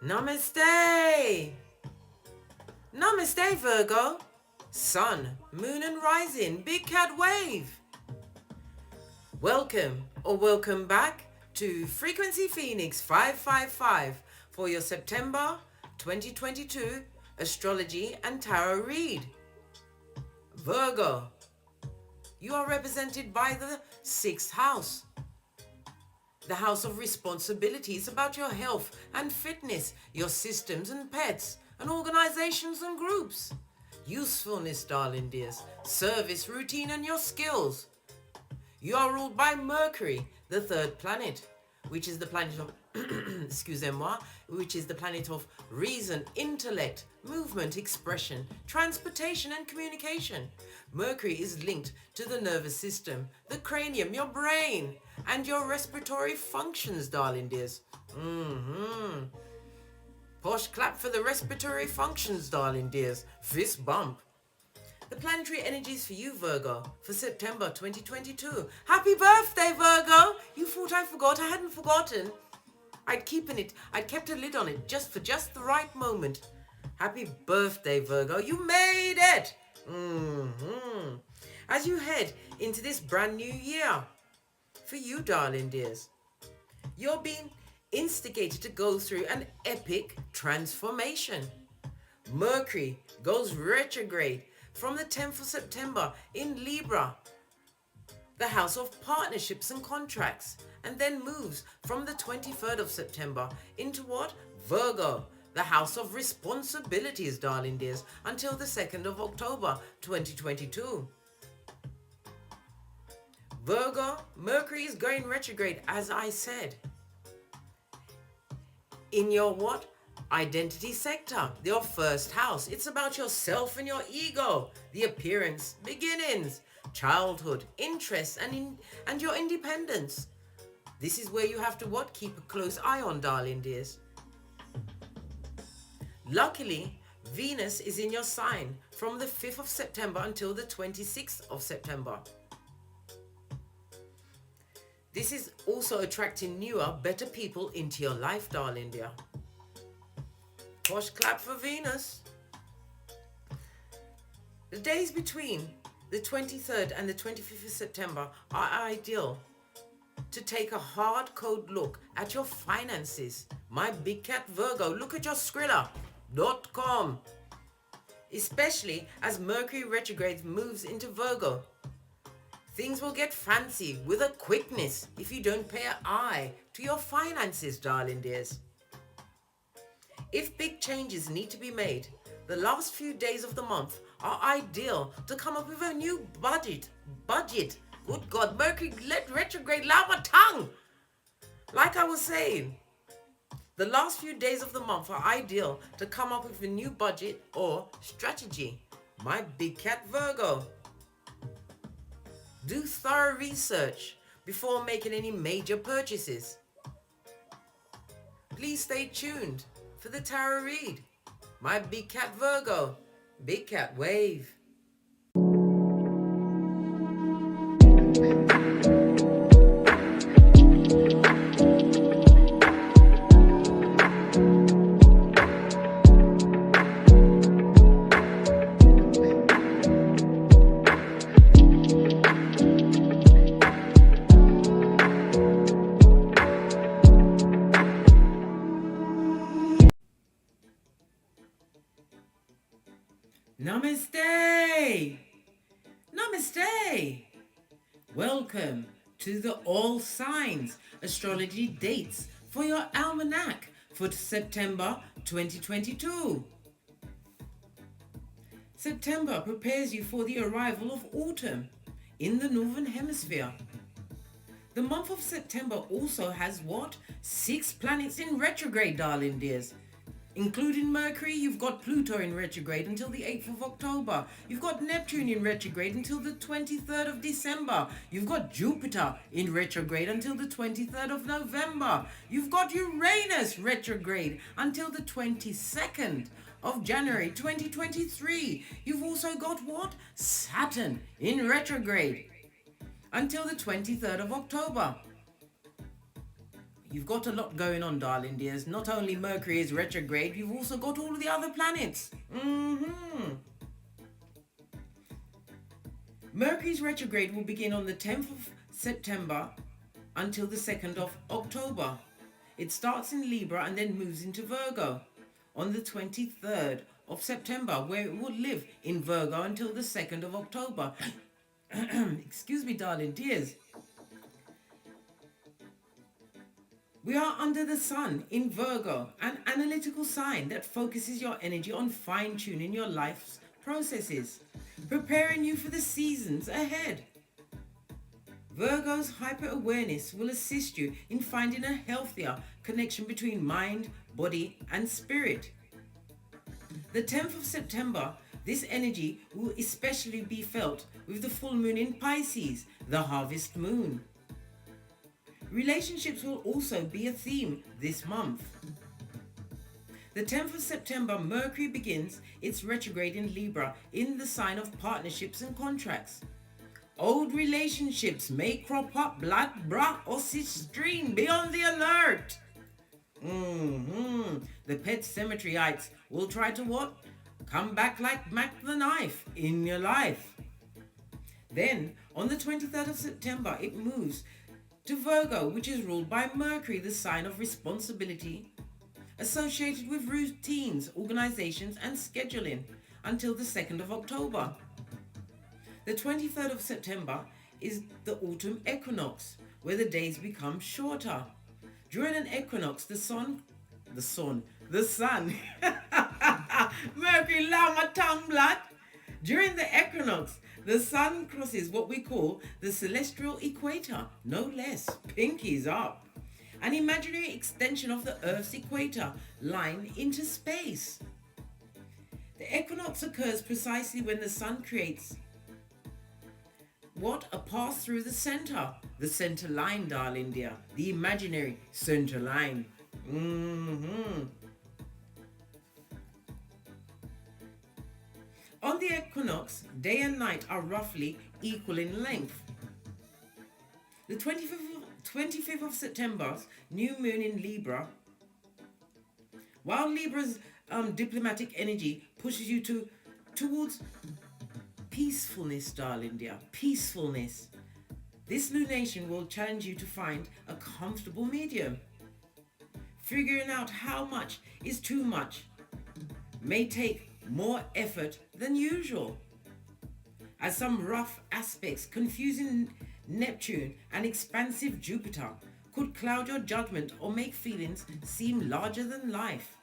Namaste! Namaste, Virgo. Sun, moon and rising, big cat wave. Welcome or welcome back to Frequency Phoenix 555 for your September 2022 astrology and tarot read. Virgo, you are represented by the 6th house. The house of responsibility is about your health and fitness, your systems and pets, and organizations and groups. Usefulness, darling dears, service, routine, and your skills. You are ruled by Mercury, the 3rd planet, which is the planet of, excusez-moi, which is the planet of reason, intellect, movement, expression, transportation, and communication. Mercury is linked to the nervous system, the cranium, your brain, and your respiratory functions, darling dears. Posh clap for the respiratory functions, darling dears. Fist bump. The planetary energies for you, Virgo, for September 2022. Happy birthday, Virgo! You thought I forgot? I hadn't forgotten. I'd kept a lid on it just the right moment. Happy birthday, Virgo. You made it! As you head into this brand new year, for you, darling dears, you're being instigated to go through an epic transformation. Mercury goes retrograde from the 10th of September in Libra, the house of partnerships and contracts, and then moves from the 23rd of September into what? Virgo, the house of responsibilities, darling dears, until the 2nd of October 2022. Virgo, Mercury is going retrograde, as I said, in your what? Identity sector, your 1st house. It's about yourself and your ego, the appearance, beginnings, childhood, interests, and your independence. This is where you have to what? Keep a close eye on, darling dears. Luckily, Venus is in your sign from the 5th of September until the 26th of September. This is also attracting newer, better people into your life, darling dear. Posh clap for Venus. The days between the 23rd and the 25th of September are ideal to take a hard code look at your finances. My big cat Virgo, look at your Skrilla.com. Especially as Mercury retrograde moves into Virgo. Things will get fancy with a quickness if you don't pay an eye to your finances, darling dears. If big changes need to be made, the last few days of the month are ideal to come up with a new budget. Good God, Mercury let retrograde loud my tongue. Like I was saying, the last few days of the month are ideal to come up with a new budget or strategy. My big cat Virgo. Do thorough research before making any major purchases. Please stay tuned for the tarot read. My big cat Virgo, big cat wave. Namaste! Namaste! Welcome to the All Signs Astrology Dates for your Almanac for September 2022. September prepares you for the arrival of autumn in the Northern Hemisphere. The month of September also has what? 6 planets in retrograde, darling dears. Including Mercury, you've got Pluto in retrograde until the 8th of October. You've got Neptune in retrograde until the 23rd of December. You've got Jupiter in retrograde until the 23rd of November. You've got Uranus retrograde until the 22nd of January 2023. You've also got what? Saturn in retrograde until the 23rd of October. You've got a lot going on, darling dears. Not only Mercury is retrograde, you've also got all the other planets. Mercury's retrograde will begin on the 10th of September until the 2nd of October. It starts in Libra and then moves into Virgo on the 23rd of September, where it will live in Virgo until the 2nd of October. Excuse me, darling dears. We are under the sun in Virgo, an analytical sign that focuses your energy on fine-tuning your life's processes, preparing you for the seasons ahead. Virgo's hyper-awareness will assist you in finding a healthier connection between mind, body, and spirit. The 10th of September, this energy will especially be felt with the full moon in Pisces, the harvest moon. Relationships will also be a theme this month. The 10th of September, Mercury begins its retrograde in Libra in the sign of partnerships and contracts. Old relationships may crop up, blood, bra, or sistrine. Be on the alert. The pet cemeteryites will try to what? Come back like Mac the Knife in your life. Then, on the 23rd of September, it moves to Virgo, which is ruled by Mercury, the sign of responsibility, associated with routines, organizations, and scheduling, until the 2nd of October. The 23rd of September is the autumn equinox, where the days become shorter. During an equinox, the sun, Mercury, allow my tongue, blood. During the equinox, the sun crosses what we call the celestial equator, no less, pinkies up, an imaginary extension of the Earth's equator line into space. The equinox occurs precisely when the sun creates what? A path through the center line, darling dear, the imaginary center line. On the equinox, day and night are roughly equal in length. The 25th of September's new moon in Libra, while Libra's diplomatic energy pushes you towards peacefulness, darling dear, peacefulness. This lunation will challenge you to find a comfortable medium. Figuring out how much is too much may take more effort than usual, as some rough aspects, confusing Neptune and expansive Jupiter, could cloud your judgment or make feelings seem larger than life.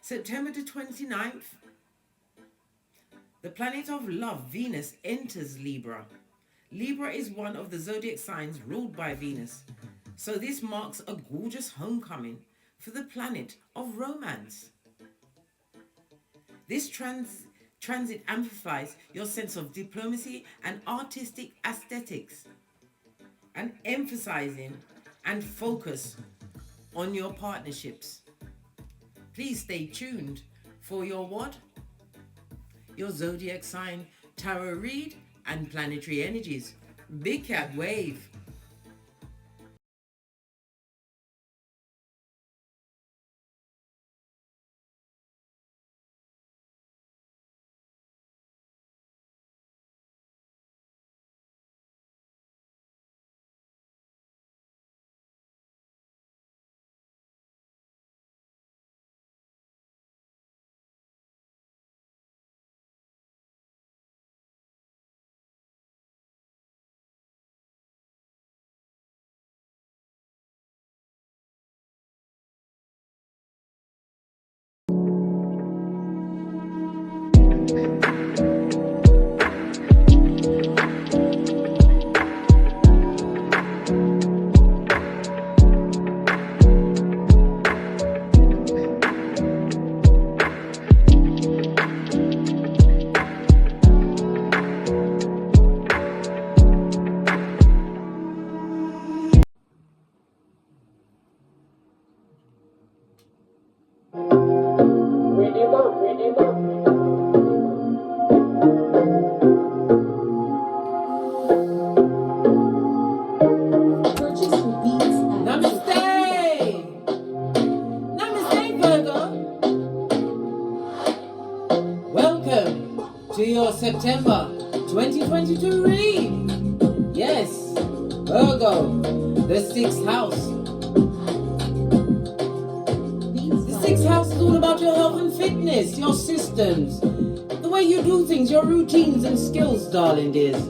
September the 29th, the planet of love, Venus, enters Libra. Libra is one of the zodiac signs ruled by Venus, so this marks a gorgeous homecoming for the planet of romance. This transit amplifies your sense of diplomacy and artistic aesthetics, and emphasizing and focus on your partnerships. Please stay tuned for your what? Your zodiac sign tarot read and planetary energies. Big cat wave. September 2022 read. Yes, Virgo, the 6th house. The 6th house is all about your health and fitness, your systems, the way you do things, your routines and skills, darling dears.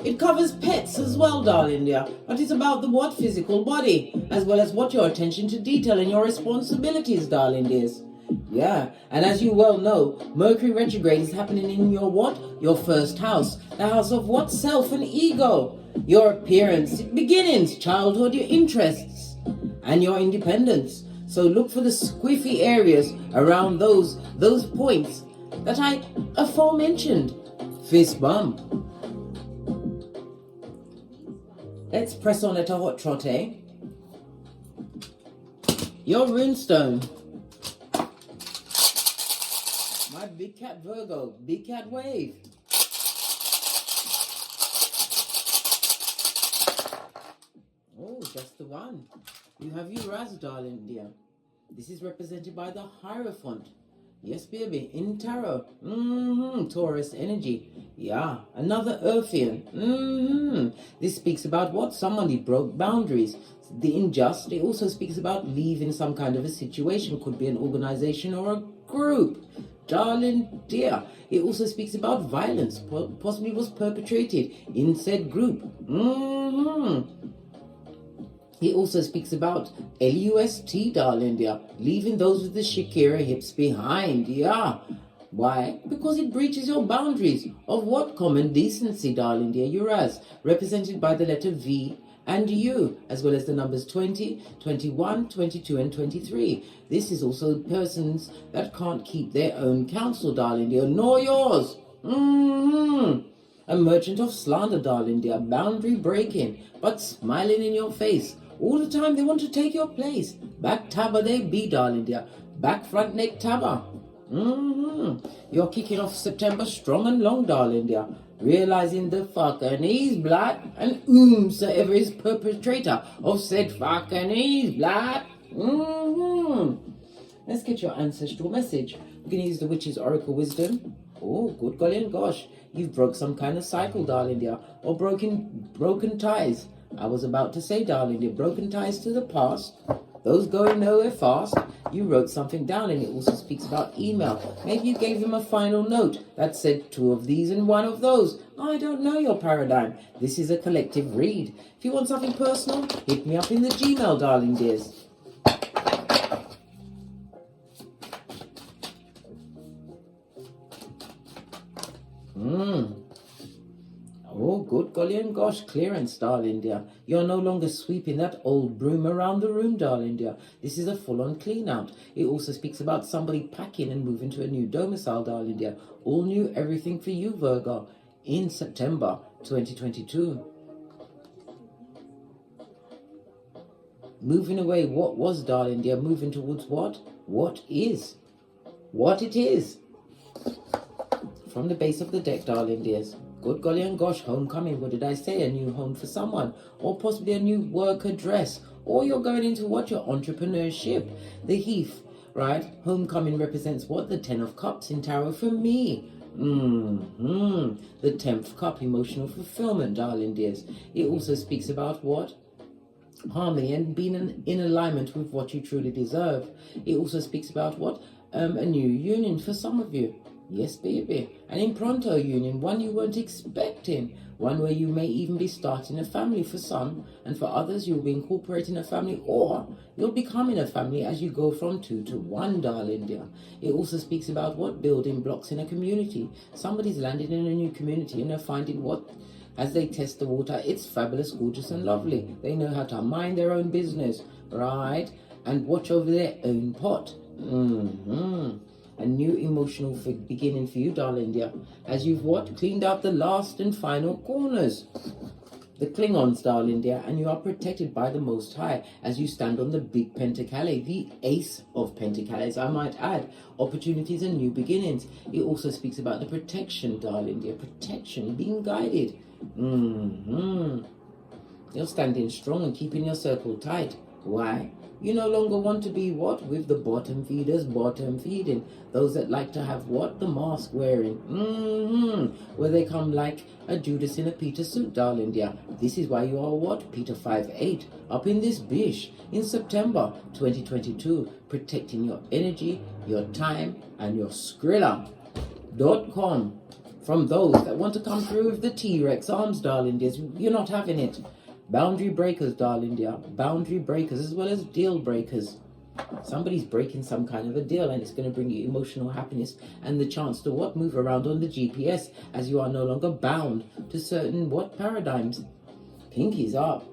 It covers pets as well, darling dear, but it's about the what physical body, as well as what your attention to detail and your responsibilities, darling dears. Yeah, and as you well know, Mercury retrograde is happening in your what? Your 1st house. The house of what? Self and ego. Your appearance, beginnings, childhood, your interests, and your independence. So look for the squiffy areas around those points that I aforementioned. Fist bump. Let's press on at a hot trot, eh? Your runestone. My big cat Virgo, big cat wave. Oh, just the one. You have your Raz, darling dear. This is represented by the Hierophant. Yes, baby, in tarot. Taurus energy. Yeah, another Earthian. This speaks about what? Somebody broke boundaries. The unjust. It also speaks about leaving some kind of a situation. Could be an organization or a group. Darling dear. It also speaks about violence. Possibly was perpetrated in said group. He also speaks about LUST, darling dear, leaving those with the Shakira hips behind. Yeah. Why? Because it breaches your boundaries of what? Common decency, darling dear. Uras, represented by the letter V and U, as well as the numbers 20, 21, 22, and 23. This is also persons that can't keep their own counsel, darling dear, nor yours. A merchant of slander, darling dear, boundary breaking, but smiling in your face. All the time they want to take your place. Back tabber they be, darling dear. Back front neck tabber. You're kicking off September strong and long, darling dear. Realizing the fucking blood and whomsoever is perpetrator of said fucking blood. Let's get your ancestral message. We're going to use the Witch's Oracle Wisdom. Oh, good golly and gosh. You've broke some kind of cycle, darling dear. Or broken ties. I was about to say, darling dear, broken ties to the past. Those going nowhere fast. You wrote something down, and it also speaks about email. Maybe you gave them a final note that said 2 of these and 1 of those. I don't know your paradigm. This is a collective read. If you want something personal, hit me up in the Gmail, darling dears. Oh, good golly and gosh, clearance, darling dear. You're no longer sweeping that old broom around the room, darling dear. This is a full-on clean-out. It also speaks about somebody packing and moving to a new domicile, darling dear. All new, everything for you, Virgo, in September 2022. Moving away what was, darling dear, moving towards what? What is. What it is. From the base of the deck, darling dears. Good golly and gosh, homecoming. What did I say? A new home for someone. Or possibly a new work address. Or you're going into what? Your entrepreneurship. The Heath, right? Homecoming represents what? The 10 of Cups in tarot for me. The 10th cup, emotional fulfillment, darling dears. It also speaks about what? Harmony and being in alignment with what you truly deserve. It also speaks about what? A new union for some of you. Yes, baby. An impronto union, one you weren't expecting. One where you may even be starting a family for some, and for others you'll be incorporating a family, or you'll be becoming a family as you go from 2 to 1, darling dear. It also speaks about what? Building blocks in a community. Somebody's landed in a new community and they're finding what? As they test the water, it's fabulous, gorgeous, and lovely. They know how to mind their own business, right? And watch over their own pot. A new emotional beginning for you, darling dear, as you've what? Cleaned out the last and final corners. The Klingons, darling dear, and you are protected by the Most High as you stand on the big Pentacale, the Ace of Pentacles, I might add. Opportunities and new beginnings. It also speaks about the protection, darling dear, protection, being guided. You're standing strong and keeping your circle tight. Why? You no longer want to be what? With the bottom feeders, bottom feeding. Those that like to have what? The mask wearing. Where they come like a Judas in a Peter suit, darling dear. This is why you are what? Peter 5'8", up in this bish in September 2022, protecting your energy, your time, and your Skrilla.com. From those that want to come through with the T-Rex arms, darling dears. You're not having it. Boundary breakers, darling dear. Boundary breakers as well as deal breakers. Somebody's breaking some kind of a deal, and it's going to bring you emotional happiness and the chance to what? Move around on the GPS, as you are no longer bound to certain what? Paradigms. Pinkies up.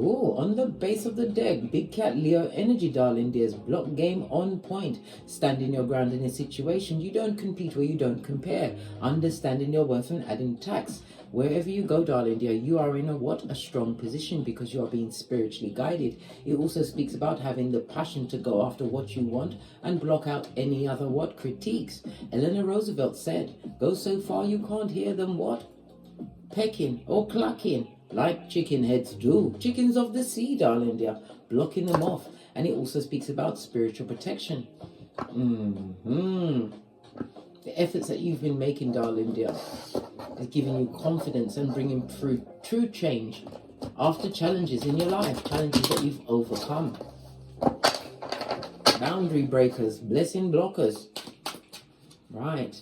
Oh, on the base of the deck, Big Cat Leo energy, darling dears. Block game on point. Standing your ground in a situation. You don't compete where you don't compare. Understanding your worth and adding tax. Wherever you go, darling dear, you are in a what? A strong position because you are being spiritually guided. It also speaks about having the passion to go after what you want and block out any other what? Critiques. Eleanor Roosevelt said, go so far you can't hear them what? Pecking or clucking. Like chicken heads do. Chickens of the sea, darling dear. Blocking them off. And it also speaks about spiritual protection. The efforts that you've been making, darling dear, is giving you confidence and bringing through true change after challenges in your life. Challenges that you've overcome. Boundary breakers. Blessing blockers. Right.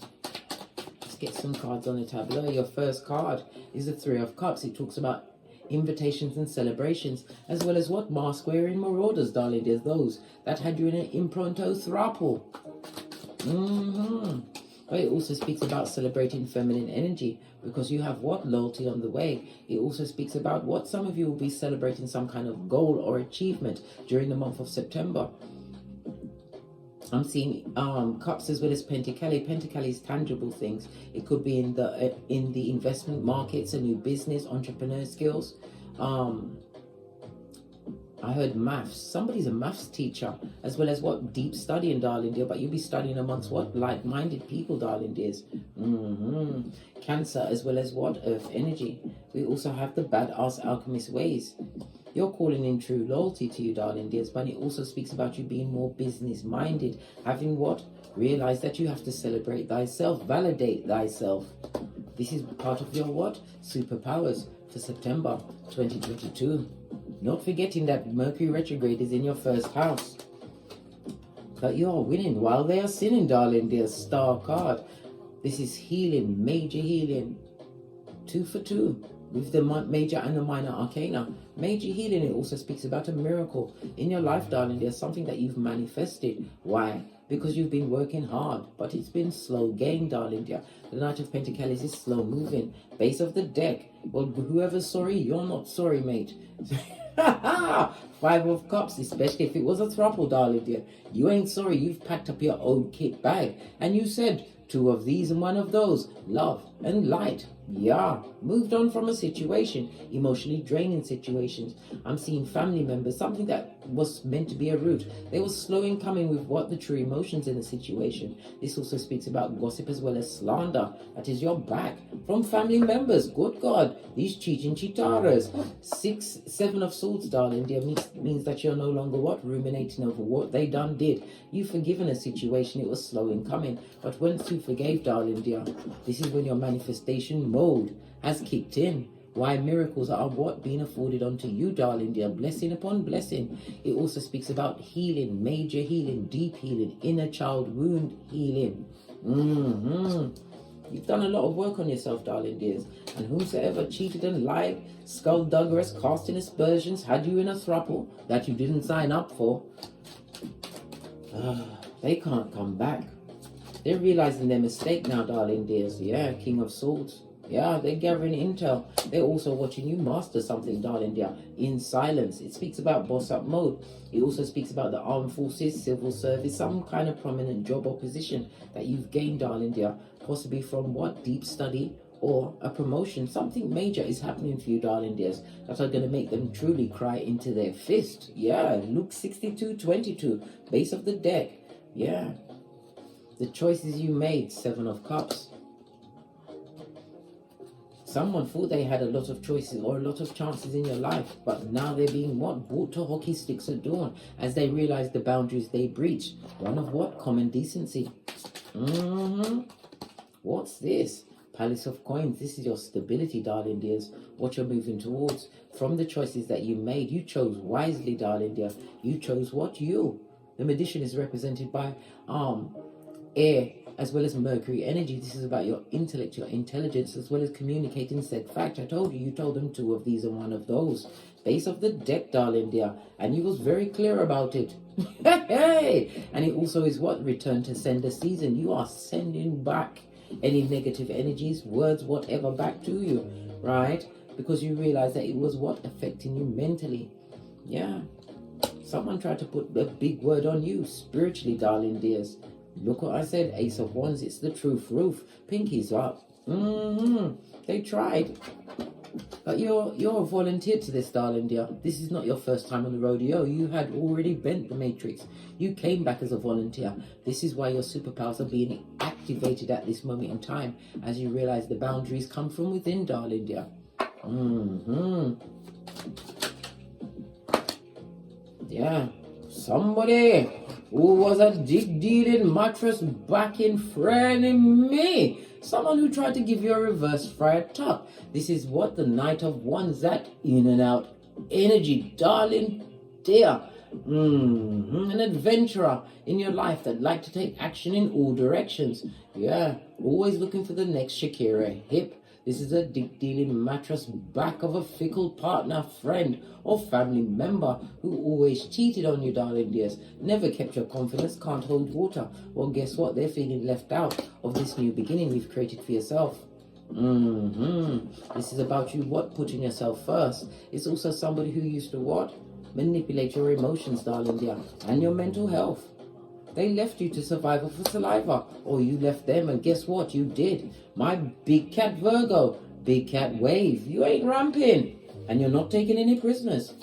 Get some cards on the tableau. Your first card is the Three of Cups. It talks about invitations and celebrations, as well as what? Mask wearing marauders, darling. There's those that had you in an impronto throuple. But it also speaks about celebrating feminine energy because you have what? Loyalty on the way. It also speaks about what? Some of you will be celebrating some kind of goal or achievement during the month of September. I'm seeing cups as well as Pentacles. Pentacles is tangible things. It could be in the investment markets, a new business, entrepreneur skills. I heard maths. Somebody's a maths teacher, as well as what? Deep studying, darling dear. But you'll be studying amongst what? Like-minded people, darling dears. Cancer, as well as what? Earth energy. We also have the badass alchemist ways. You're calling in true loyalty to you, darling dears, but it also speaks about you being more business-minded. Having what? Realize that you have to celebrate thyself, validate thyself. This is part of your what? Superpowers for September 2022. Not forgetting that Mercury retrograde is in your first house. But you are winning while they are sinning, darling dear. Star card. This is healing, major healing. 2 for 2. With the major and the minor arcana. Major healing, it also speaks about a miracle in your life, darling. There's something that you've manifested. Why? Because you've been working hard, but it's been slow gain, darling dear. The Knight of Pentacles is slow moving. Base of the deck. Well, whoever's sorry, you're not sorry, mate. 5 of Cups, especially if it was a throuple, darling dear. You ain't sorry. You've packed up your old kit bag. And you said, 2 of these and 1 of those. Love and light. Yeah, moved on from a situation, emotionally draining situations. I'm seeing family members, something that was meant to be a root. They were slow in coming with what? The true emotions in the situation. This also speaks about gossip as well as slander. That is your back from family members. Good God, these cheating chitaras. 6, 7 of Swords, darling dear, means that you're no longer what? Ruminating over what they done did. You've forgiven a situation, it was slow in coming. But once you forgave, darling dear, this is when your manifestation mode has kicked in. Why miracles are what? Being afforded unto you, darling dear. Blessing upon blessing. It also speaks about healing, major healing, deep healing, inner child wound healing. You've done a lot of work on yourself, darling dears. And whomsoever cheated and lied, skullduggerous, casting aspersions, had you in a throuple that you didn't sign up for, they can't come back. They're realizing their mistake now, darling dears. Yeah, King of Swords. Yeah, they're gathering intel. They're also watching you master something, darling dear, in silence. It speaks about boss up mode. It also speaks about the armed forces, civil service, some kind of prominent job or position that you've gained, darling dear. Possibly from what? Deep study or a promotion. Something major is happening for you, darling dears, that are going to make them truly cry into their fist. Yeah, Luke 62:22, base of the deck. Yeah. The choices you made, 7 of Cups. Someone thought they had a lot of choices or a lot of chances in your life, but now they're being what? Brought to hockey sticks at dawn as they realize the boundaries they breached. One of what? Common decency. What's this? Palace of Coins. This is your stability, darling dears. What you're moving towards. From the choices that you made, you chose wisely, darling dear. You chose what? You. The magician is represented by air, as well as Mercury energy. This is about your intellect, your intelligence, as well as communicating said fact. I told you, you told them 2 of these and 1 of those. Base of the deck, darling dear. And you was very clear about it. Hey! And it also is what? Return to sender season. You are sending back any negative energies, words, whatever, back to you, right? Because you realize that it was what? Affecting you mentally. Yeah. Someone tried to put a big word on you spiritually, darling dears. Look what I said, Ace of Wands, it's the truth roof. Pinkies up. They tried. But you're a volunteer to this, darling dear. This is not your first time on the rodeo. You had already bent the matrix. You came back as a volunteer. This is why your superpowers are being activated at this moment in time, as you realize the boundaries come from within, darling dear. Yeah. Somebody who was a dealing mattress backing friend in me. Someone who tried to give you a reverse friar tuck. This is what the Knight of Wands, that in and out energy, darling dear. An adventurer in your life that like to take action in all directions. Yeah, always looking for the next Shakira hip. This is a dealing mattress back of a fickle partner, friend, or family member who always cheated on you, darling dears. Never kept your confidence, can't hold water. Well, guess what? They're feeling left out of this new beginning we've created for yourself. This is about you, what? Putting yourself first. It's also somebody who used to what? Manipulate your emotions, darling dear, and your mental health. They left you to survive off of saliva, or you left them, and guess what? You did. My big cat Virgo, big cat wave. You ain't ramping, and you're not taking any prisoners.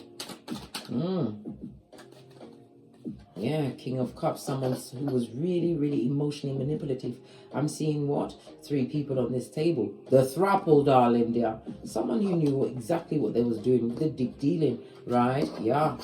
Yeah, King of Cups, someone who was really, really emotionally manipulative. I'm seeing what? 3 people on this table. The throuple, darling dear. Someone who knew exactly what they was doing with the dick dealing, right? Yeah.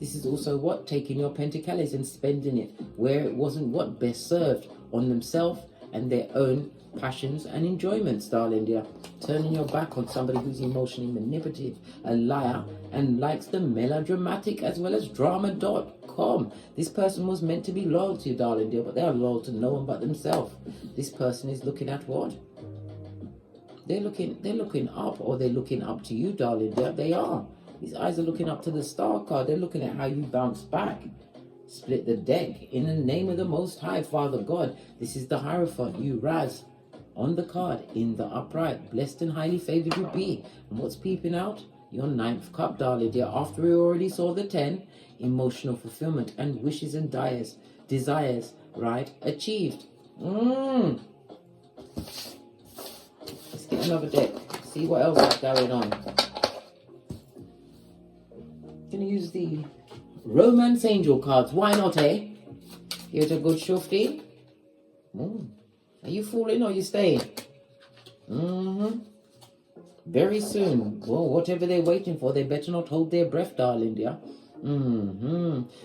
This is also what? Taking your pentacles and spending it where it wasn't what? Best served on themselves and their own passions and enjoyments, darling dear. Turning your back on somebody who's emotionally manipulative, a liar, and likes the melodramatic as well as drama.com. This person was meant to be loyal to you, darling dear, but they are loyal to no one but themselves. This person is looking at what? They're looking up, or they're looking up to you, darling dear. They are. These eyes are looking up to the star card. They're looking at how you bounce back. Split the deck. In the name of the Most High, Father God. This is the Hierophant. You rise on the card in the upright. Blessed and highly favored you be. And what's peeping out? Your 9th cup, darling dear. After we already saw the 10, emotional fulfillment and wishes and desires, right? Achieved. Let's get another deck. See what else is going on. Gonna use the Romance Angel cards. Why not, eh? Here's a good shufti. Are you falling or are you staying? Very soon. Well, whatever they're waiting for, they better not hold their breath, darling dear.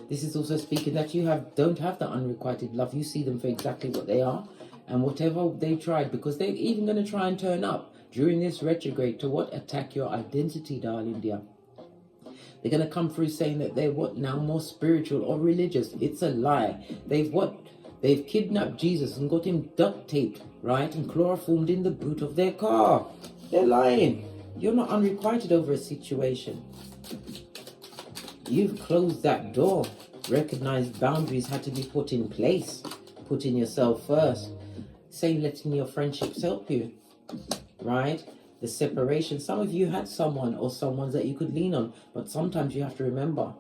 This is also speaking that you don't have the unrequited love. You see them for exactly what they are. And whatever they tried, because they're even going to try and turn up during this retrograde to what? Attack your identity, darling dear. They're going to come through saying that they're what now? More spiritual or religious. It's a lie. They've kidnapped Jesus and got him duct taped, right? And chloroformed in the boot of their car. They're lying. You're not unrequited over a situation. You've closed that door. Recognized boundaries had to be put in place. Putting yourself first. Saying letting your friendships help you, right? The separation. Some of you had someone or someone's that you could lean on, but sometimes you have to remember,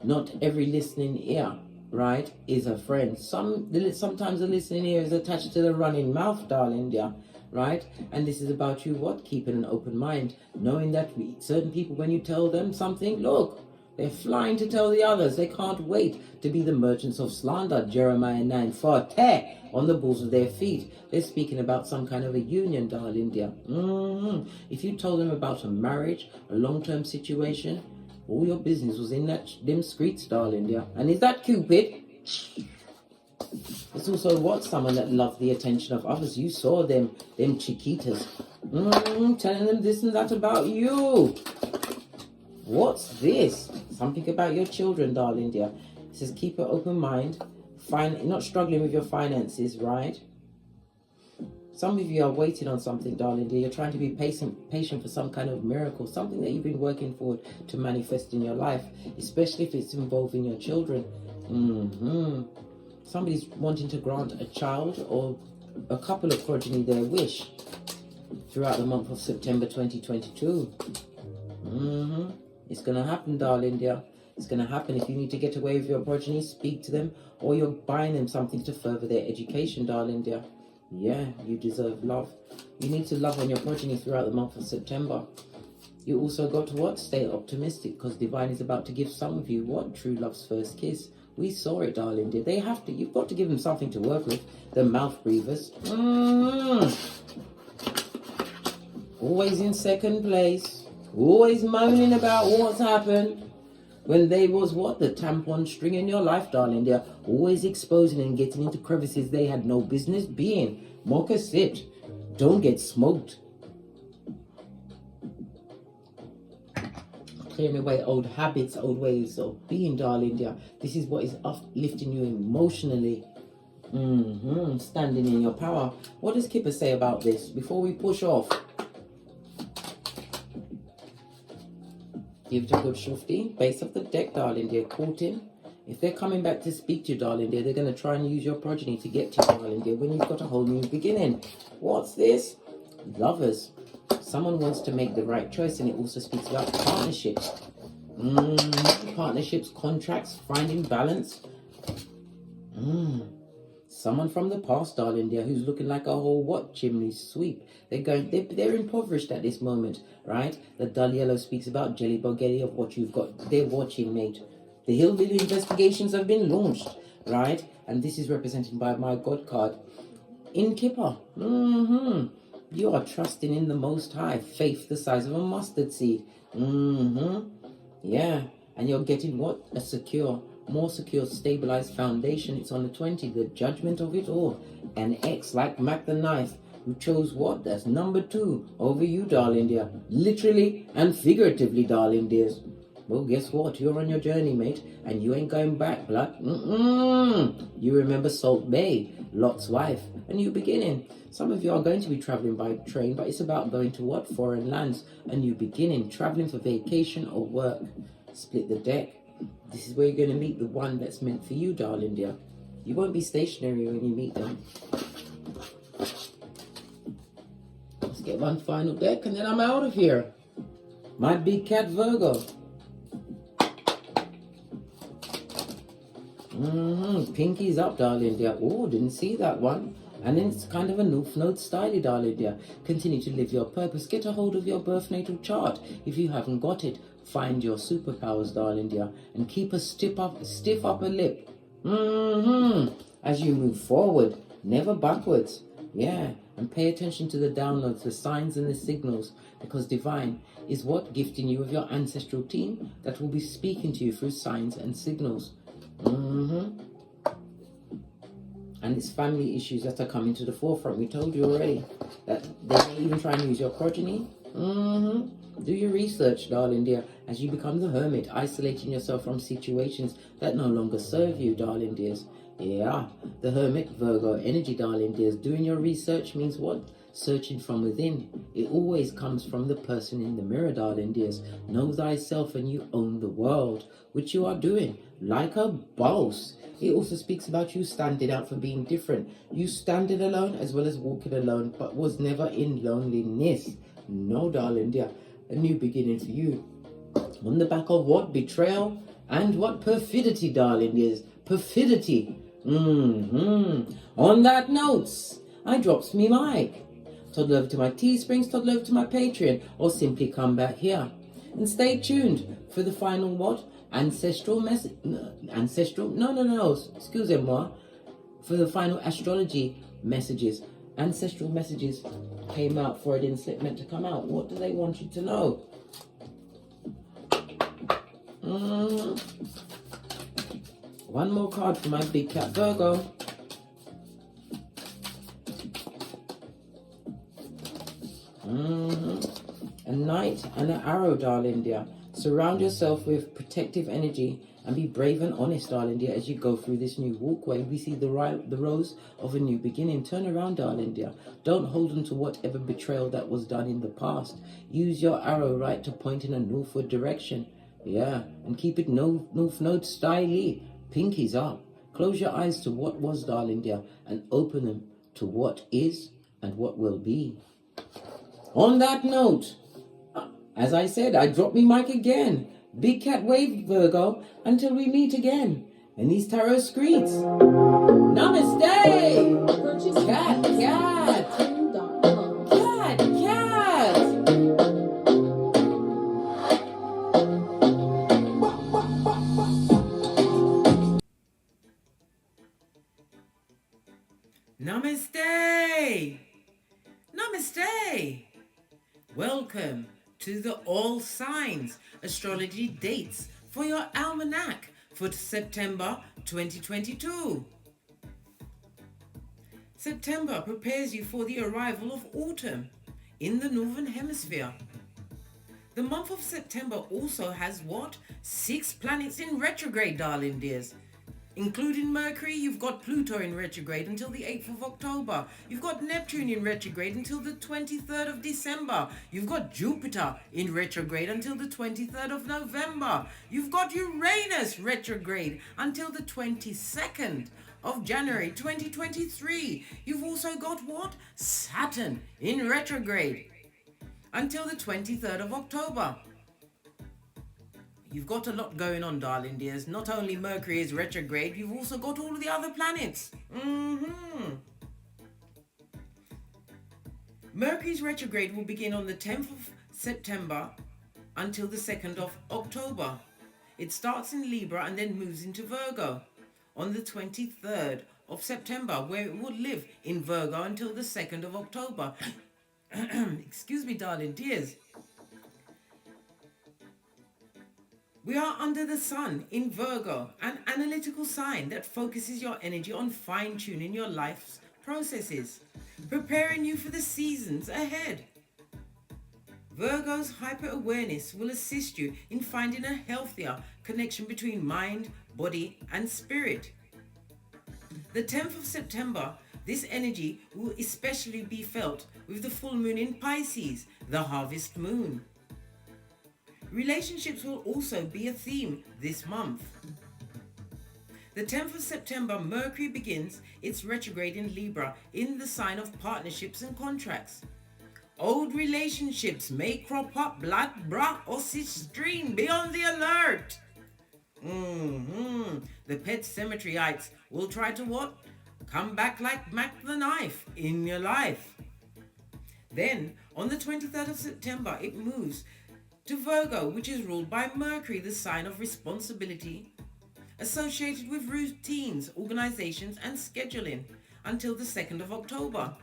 not every listening ear, right, is a friend. Sometimes the listening ear is attached to the running mouth, darling dear, right? And this is about you what? Keeping an open mind, knowing that certain people, when you tell them something, look, They're flying to tell the others. They can't wait to be the merchants of slander. Jeremiah 9:4 on the balls of their feet. They're speaking about some kind of a union, darling dear. If you told them about a marriage, a long-term situation, all your business was in them streets, darling dear. And is that Cupid? It's also what? Someone that loved the attention of others. You saw them chiquitas. Telling them this and that about you. What's this? Something about your children, darling dear. It says keep an open mind. Not struggling with your finances, right? Some of you are waiting on something, darling dear. You're trying to be patient for some kind of miracle, something that you've been working for to manifest in your life, especially if it's involving your children. Somebody's wanting to grant a child or a couple of progeny their wish throughout the month of September 2022. It's going to happen, darling dear. It's going to happen. If you need to get away with your progeny, speak to them, or you're buying them something to further their education, darling dear. Yeah, you deserve love. You need to love on your progeny throughout the month of September. You also got to what? Stay optimistic, because Divine is about to give some of you what? True love's first kiss. We saw it, darling dear. They have to. You've got to give them something to work with. The mouth breathers. Always in second place. Always moaning about what's happened. When they was what? The tampon string in your life, darling. They're always exposing and getting into crevices they had no business being. Mocha sit. Don't get smoked. Clearing away old habits, old ways of being, darling dear. This is what is uplifting you emotionally. Standing in your power. What does Kipper say about this before we push off? Give it a good shufti. Base of the deck, darling dear. Courting. If they're coming back to speak to you, darling dear, they're going to try and use your progeny to get to you, darling dear, when you've got a whole new beginning. What's this? Lovers. Someone wants to make the right choice, and it also speaks about partnerships. Partnerships, contracts, finding balance. Someone from the past, darling dear, who's looking like a whole what? Chimney sweep. They're impoverished at this moment, right? The dull yellow speaks about jelly bogelli of what you've got. They're watching, mate. The hillbilly investigations have been launched, right? And this is represented by my God card. In Kipper. You are trusting in the Most High. Faith the size of a mustard seed. Yeah. And you're getting what? A secure, more secure, stabilized foundation. It's on the 20, the judgment of it all. An X like Mac the Knife, who chose what? That's number 2 over you, darling dear. Literally and figuratively, darling dears. Well, guess what? You're on your journey, mate, and you ain't going back, blood. You remember Salt Bay, Lot's wife, a new beginning. Some of you are going to be traveling by train, but it's about going to what? Foreign lands, a new beginning, traveling for vacation or work. Split the deck. This is where you're going to meet the one that's meant for you, darling dear. You won't be stationary when you meet them. Let's get one final deck and then I'm out of here. My big cat Virgo. Pinky's up, darling dear. Oh, didn't see that one. And then it's kind of a North Node style, darling dear. Continue to live your purpose. Get a hold of your birth natal chart. If you haven't got it, find your superpowers, darling dear. And keep a stiff upper lip. As you move forward, never backwards. Yeah. And pay attention to the downloads, the signs and the signals. Because divine is what? Gifting you with your ancestral team that will be speaking to you through signs and signals. And it's family issues that are coming to the forefront. We told you already that they may even try and use your progeny. Do your research, darling dear, as you become the hermit, isolating yourself from situations that no longer serve you, darling dears. Yeah, the hermit, Virgo energy, darling dears. Doing your research means what? Searching from within. It always comes from the person in the mirror, darling dears. Know thyself and you own the world, which you are doing like a boss. It also speaks about you standing out for being different. You standing alone as well as walking alone, but was never in loneliness. No, darling dear, a new beginning for you. On the back of what? Betrayal and what? Perfidy, darling dears. Perfidy. On that note, I drops me mic. Toddle over to my Teesprings, toddle over to my Patreon, or simply come back here. And stay tuned for the final what? Excusez-moi. For the final astrology messages, ancestral messages came out for it, it's meant to come out. What do they want you to know? One more card for my big cat Virgo. A knight and an arrow, darling dear. Surround yourself with protective energy and be brave and honest, darling dear, as you go through this new walkway. We see the rose of a new beginning. Turn around, darling dear. Don't hold on to whatever betrayal that was done in the past. Use your arrow right to point in a northward direction. Yeah, and keep it north node styly. Pinkies up. Close your eyes to what was, darling dear, and open them to what is and what will be. On that note, as I said, I drop me mic again. Big cat wave, Virgo, until we meet again in these tarot streets. Namaste! Cat, cat! Cat, cat! Namaste! Namaste! Welcome to the All Signs astrology dates for your almanac for September 2022. September prepares you for the arrival of autumn in the Northern Hemisphere. The month of September also has what? 6 planets in retrograde, darling dears. Including Mercury, you've got Pluto in retrograde until the 8th of October. You've got Neptune in retrograde until the 23rd of December. You've got Jupiter in retrograde until the 23rd of November. You've got Uranus retrograde until the 22nd of January 2023. You've also got what? Saturn in retrograde until the 23rd of October. You've got a lot going on, darling dears. Not only Mercury is retrograde, you've also got all of the other planets. Mercury's retrograde will begin on the 10th of September until the 2nd of October. It starts in Libra and then moves into Virgo on the 23rd of September, where it will live in Virgo until the 2nd of October. Excuse me, darling dears. We are under the sun in Virgo, an analytical sign that focuses your energy on fine-tuning your life's processes, preparing you for the seasons ahead. Virgo's hyper-awareness will assist you in finding a healthier connection between mind, body, and spirit. The 10th of September, this energy will especially be felt with the full moon in Pisces, the harvest moon. Relationships will also be a theme this month. The 10th of September, Mercury begins its retrograde in Libra in the sign of partnerships and contracts. Old relationships may crop up, blood, bra, or sistrine. Be on the alert. The pet cemeteryites will try to what? Come back like Mac the Knife in your life. Then, on the 23rd of September, it moves to Virgo, which is ruled by Mercury, the sign of responsibility, associated with routines, organizations, and scheduling, until the 2nd of October.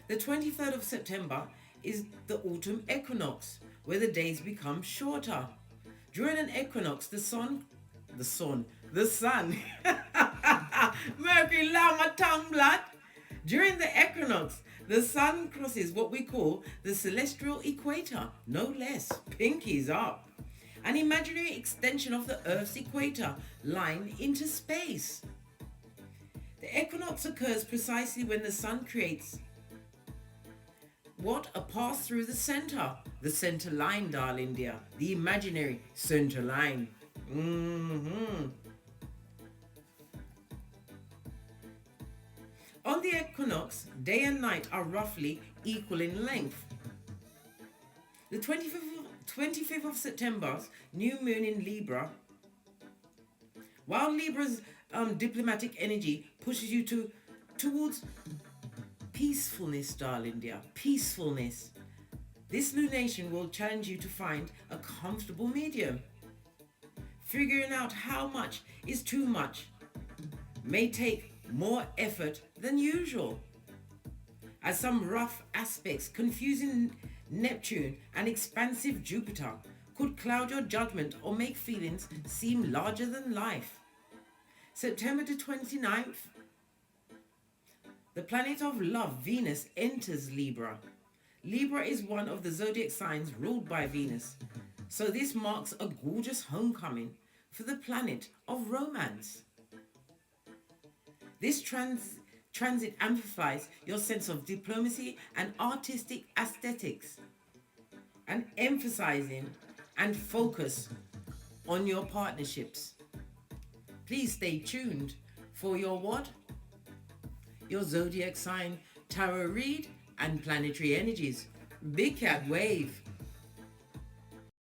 The 23rd of September is the autumn equinox, where the days become shorter. During an equinox, the sun, Mercury, allow my tongue, blood. During the equinox, the sun crosses what we call the celestial equator, no less. Pinkies up. An imaginary extension of the Earth's equator line into space. The equinox occurs precisely when the sun creates what? A path through the center line, darling dear. The imaginary center line. On the equinox, day and night are roughly equal in length. The 25th of September's new moon in Libra, while Libra's diplomatic energy pushes you towards peacefulness, darling dear, peacefulness. This lunation will challenge you to find a comfortable medium. Figuring out how much is too much may take more effort than usual, as some rough aspects, confusing Neptune and expansive Jupiter, could cloud your judgment or make feelings seem larger than life. September the 29th, the planet of love, Venus, enters Libra. Libra is one of the zodiac signs ruled by Venus, so this marks a gorgeous homecoming for the planet of romance. This transit amplifies your sense of diplomacy and artistic aesthetics, and emphasizing and focus on your partnerships. Please stay tuned for your what? Your zodiac sign tarot read and planetary energies. Big Cat Wave.